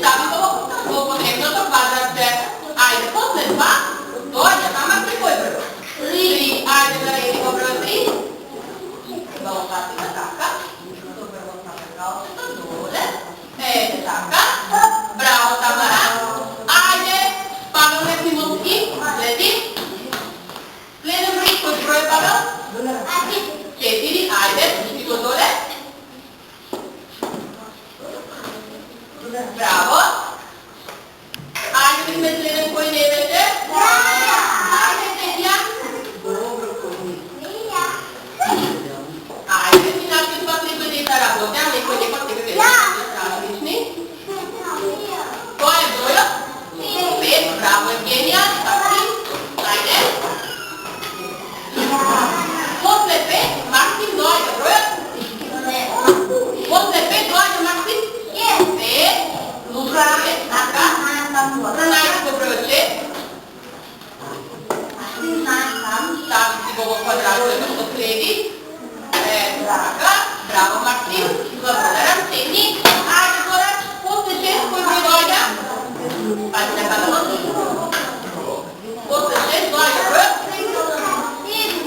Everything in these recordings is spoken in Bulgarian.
stavimo svakodnevno događate. Ajde, posle 2, dođe nama koji broj? 3. Ajde da redimo broj 3. Imamo patina taka. Prvo Tamara kao što dole. Ede taka. Bravo Tamara. Ajde, Pavel recimo i sledi. Slijedeći broj, koji broj je Pavel? 4. Ajde, pusti go dole. Bravo. Ajde, vidime slijedeći koji ne veće. Ajde, Tedija. Ajde, mi našli sva 3 godita работе, а никой не път тебе вече различни. Кой е броя? 5. Браво, Евгения. Ajde. После 5, Максим, дойде броят. После 5, дойде Максим. 5. Лука е така. Знаете го броят 6. Там си го в квадрата, като следи. Така. Браво, Максим. Благодарам. Седни. Айде, Горан. После 6, кой брой дойде? Айде, така да мъсни. После 6, дойде броят. 5.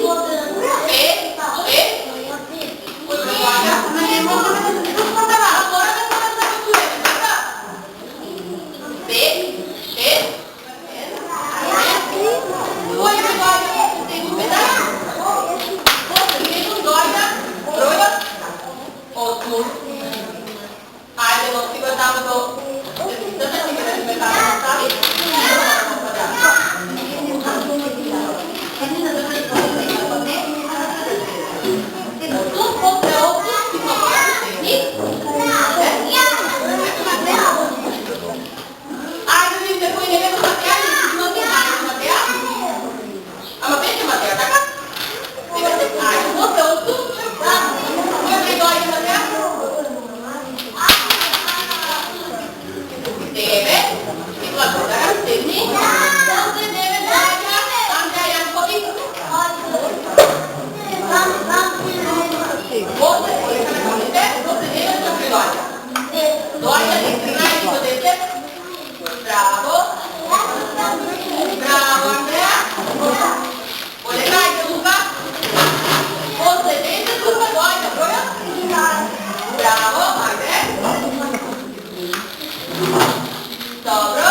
Кой брой дойде? Не може да се случва това. Горе да се чуете, така? 5. 6. Кой брой дойде? Ще го петай. После 6 дойде броят 8. Айде, носи го там до десетата, си къде сме там остави. Тук после 8 има айде, видите, кой не гледа Матея, не си носи Матея. Ама беше Матея, така? Айде, после 8. Кой не дойде Матея? 9. И благодарам, седни. После 9 дойде Андрея Янкови. После 9 ще придойде. Дойде 13 до 10. Браво. Браво, Андрея. Полегайте, Лука. После 10 Лука дойде броят. Браво, айде. Добро.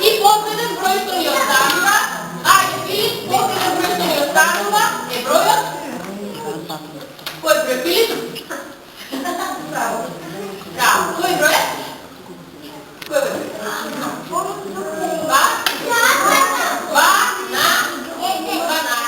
И последен брой, što ни останува. Айде, Филип, последен брой, što ни останува е броят. Кой брой, Филип? Браво. Браво. Кой брой? Кой брой? 2 на 12.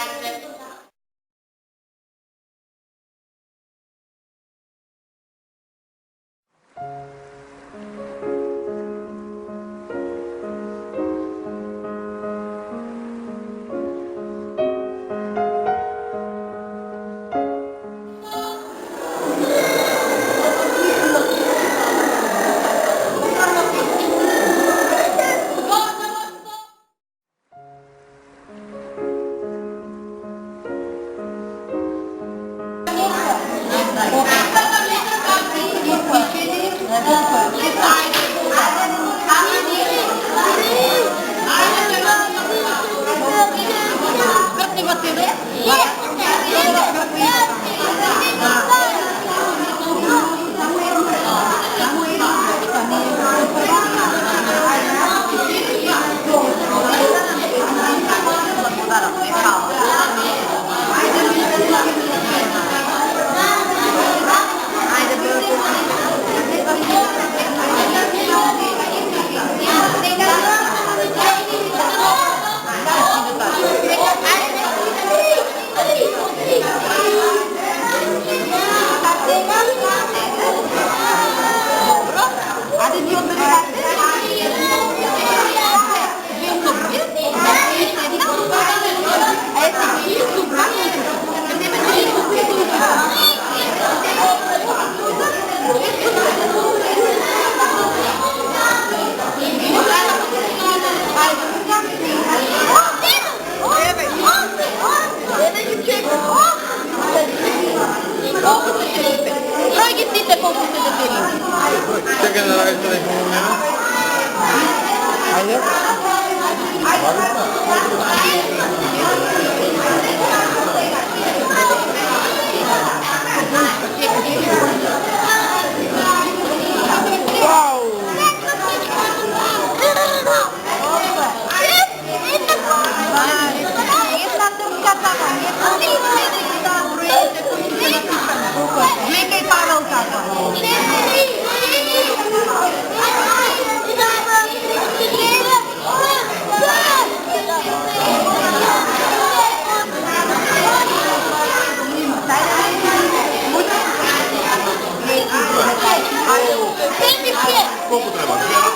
Hayır. Wow. May paraw ka pa. Pouco trabalho.